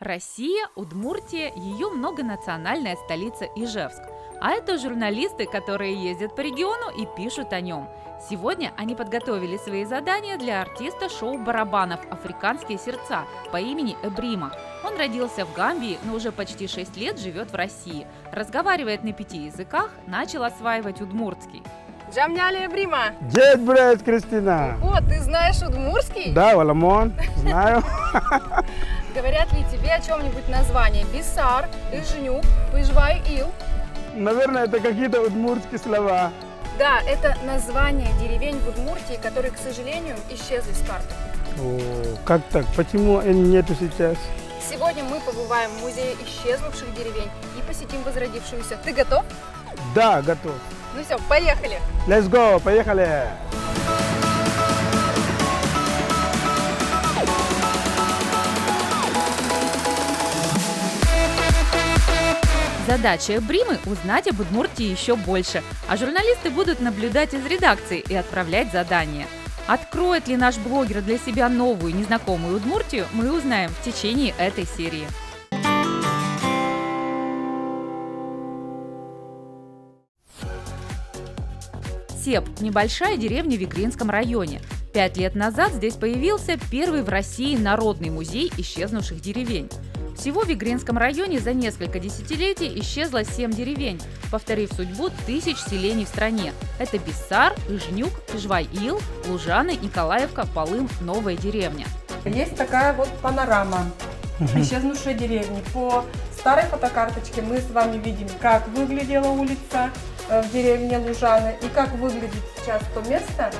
Россия, Удмуртия, ее многонациональная столица Ижевск. А это журналисты, которые ездят по региону и пишут о нем. Сегодня они подготовили свои задания для артиста шоу барабанов «Африканские сердца» по имени Эбрима. Он родился в Гамбии, но уже почти 6 лет живет в России. Разговаривает на 5 языках, начал осваивать удмуртский. Джамняли Эбрима. Дед, брат, Кристина. О, ты знаешь удмуртский? Да, Валамон, знаю. Говорят ли тебе о чем-нибудь название? Бисар, Ижнюк, Пыжвай, Ил? Наверное, это какие-то удмуртские слова. Да, это название деревень в Удмуртии, которые, к сожалению, исчезли с карты. О, как так? Почему они нету сейчас? Сегодня мы побываем в музее исчезнувших деревень и посетим возродившуюся. Ты готов? Да, готов. Ну все, поехали! Let's go, поехали! Задача Эбримы – узнать об Удмуртии еще больше, а журналисты будут наблюдать из редакции и отправлять задания. Откроет ли наш блогер для себя новую, незнакомую Удмуртию, мы узнаем в течение этой серии. Сеп – небольшая деревня в Вигринском районе. 5 лет назад здесь появился первый в России народный музей исчезнувших деревень. Всего в Вигринском районе за несколько десятилетий исчезло 7 деревень, повторив судьбу тысяч селений в стране. Это Биссар, Ижнюк, Пыжвай-Ил, Лужаны, Николаевка, Полым, Новая деревня. Есть такая вот панорама исчезнувшей деревни. По старой фотокарточке мы с вами видим, как выглядела улица в деревне Лужаны и как выглядит сейчас то место,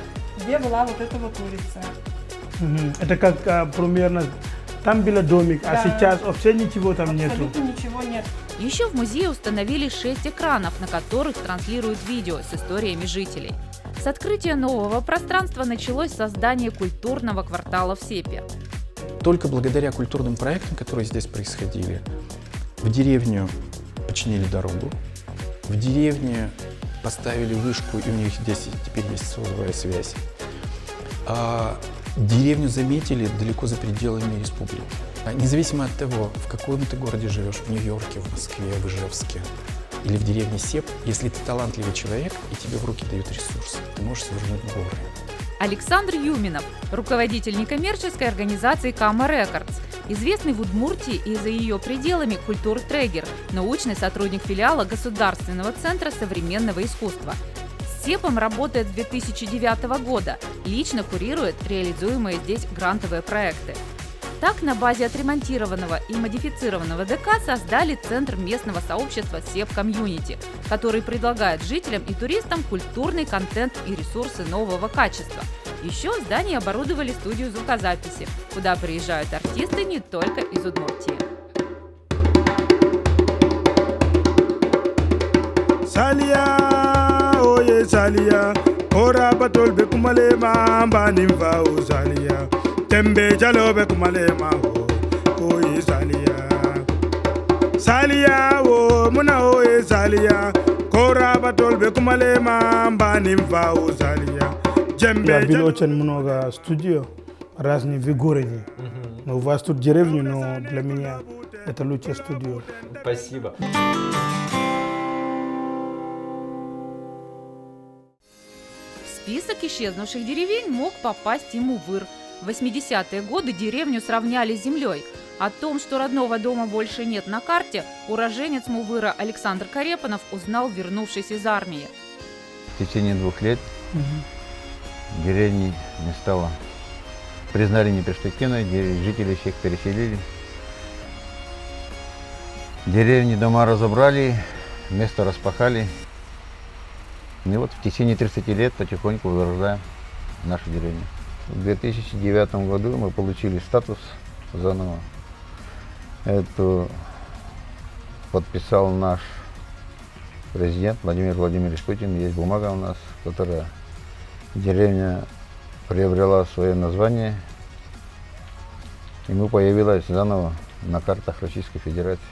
где была вот эта вот улица. Это как примерно там был домик, Да. а сейчас вообще ничего там нету. Абсолютно ничего нет. Еще в музее установили 6 экранов, на которых транслируют видео с историями жителей. С открытия нового пространства началось создание культурного квартала в Сепе. Только благодаря культурным проектам, которые здесь происходили, в деревню починили дорогу, в деревне поставили вышку, и у них здесь теперь есть сотовая связь. Деревню заметили далеко за пределами республики. Независимо от того, в каком ты городе живешь, в Нью-Йорке, в Москве, в Ижевске или в деревне Сеп, если ты талантливый человек и тебе в руки дают ресурсы, ты можешь свернуть горы. Александр Юминов, руководитель некоммерческой организации Кама Рекордс, известный в Удмуртии и за ее пределами культур-трегер, научный сотрудник филиала Государственного центра современного искусства. С Сепом работает с 2009 года, лично курирует реализуемые здесь грантовые проекты. Так, на базе отремонтированного и модифицированного ДК создали Центр местного сообщества Сеп Комьюнити, который предлагает жителям и туристам культурный контент и ресурсы нового качества. Еще в здании оборудовали студию звукозаписи, куда приезжают артисты не только из Удмуртии. Салия, ое салия, ора батол бекумале мamba nimva uzalia, tembe jalo bekumale maho, oi salia. Salia o muna oi salia, ora batol bekumale mamba nimva uzalia. Я был очень много студио, разные в городе. Но у вас тут деревня, но для меня это лучшее студио. Спасибо. В список исчезнувших деревень мог попасть и Мувыр. В 80-е годы деревню сравняли с землей. О том, что родного дома больше нет на карте, уроженец Мувыра Александр Карепанов узнал, вернувшись из армии. В течение 2 лет деревни не стало. Признали неперспективной, жители всех переселили. Деревни, дома разобрали, место распахали. И вот в течение 30 лет потихоньку возрождаем нашу деревню. В 2009 году мы получили статус заново. Это подписал наш президент Владимир Владимирович Путин. Есть бумага у нас, которая деревня приобрела свое название, и мы появилась заново на картах Российской Федерации.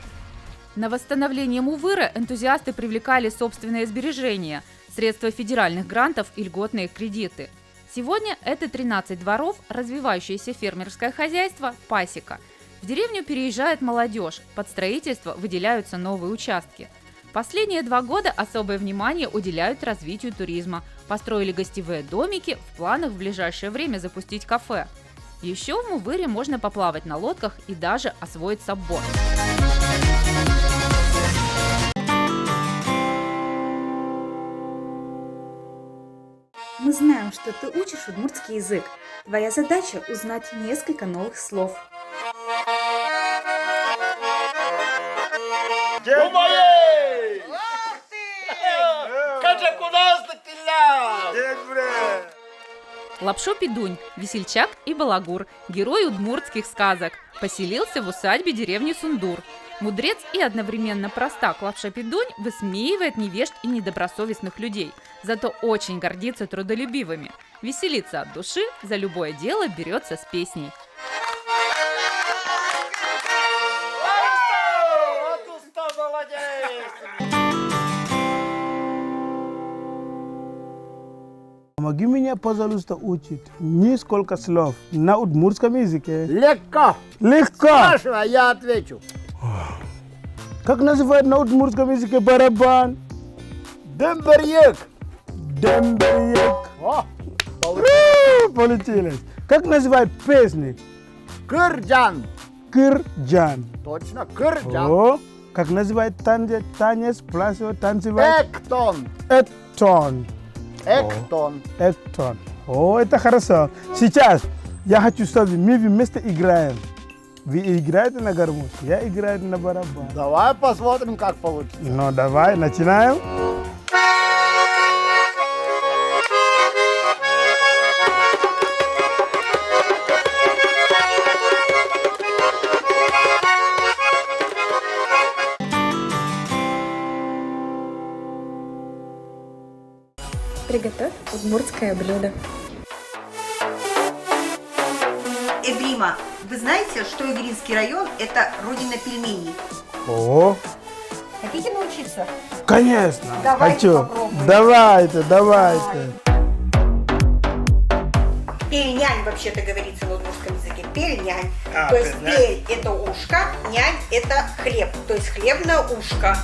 На восстановление Мувыра энтузиасты привлекали собственные сбережения, средства федеральных грантов и льготные кредиты. Сегодня это 13 дворов, развивающееся фермерское хозяйство, пасека. В В деревню переезжает молодежь, под строительство выделяются новые участки. Последние 2 года особое внимание уделяют развитию туризма. Построили гостевые домики, в планах в ближайшее время запустить кафе. Еще в Мувыре можно поплавать на лодках и даже освоить сабборд. Мы знаем, что ты учишь удмуртский язык. Твоя задача – узнать несколько новых слов. Лапшо-Пидунь, весельчак и балагур, герой удмуртских сказок, поселился в усадьбе деревни Сундур. Мудрец и одновременно простак Лапшо-Пидунь высмеивает невежд и недобросовестных людей, зато очень гордится трудолюбивыми. Веселится от души, за любое дело берется с песней. Помоги меня, пожалуйста, учить несколько слов на удмуртском языке. Легко. Легко. Спрашивай, а я отвечу. Как называют на удмуртском языке барабан? Демберьек. Демберьек. О, Полетелись. Как называют песни? Кырджан. Кырджан. Точно, кырджан. О, как называют танец, плясывают, танцевать? Эктон. Эктон. Эктон. Эктон. О, это хорошо. Сейчас я хочу, чтобы мы вместе играем. Вы играете на гармошке, я играю на барабан. Давай посмотрим, как получится. Ну, давай, начинаем. Приготовь удмуртское блюдо. Эбрима, вы знаете, что Игринский район – это родина пельменей? О, Хотите научиться? конечно, Давайте хочу. попробуем. Давайте. Пельнянь вообще-то говорится на удмуртском языке. Пельнянь. А, То есть пельнянь. пель – это ушко, нянь – это хлеб. То есть хлебное ушко.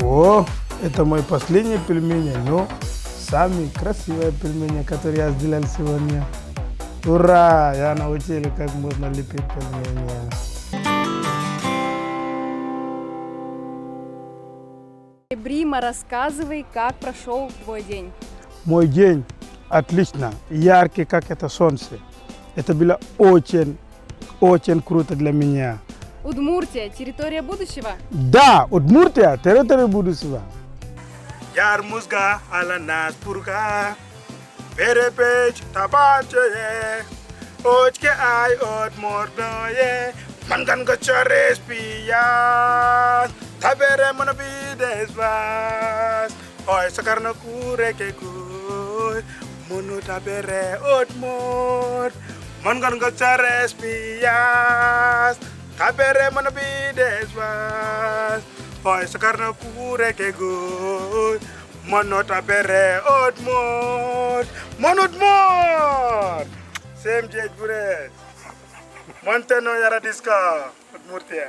О, это мой последний пельмени, но самые красивые пельмени, которые я сделал сегодня. Ура! Я научил, как можно лепить пельмени. Брима, рассказывай, как прошел твой день. Мой день отлично, яркий, как это солнце. Это было очень круто для меня. Удмуртия, территория будущего? Да, Удмуртия, территория будущего. Ярмузга, аланас пурга, перепеч табаче, очке ай от мордое, манган гачарес пияс, табере монобиdes vas, ой сакарна куре ke kuy, мону табере от мор, манган гачарес пияс. Tabere mana bides vas, oi sakarna kure ke go, mono tabere otmor, monotmor. Same jet bures, monteno yara diska, Udmurtia.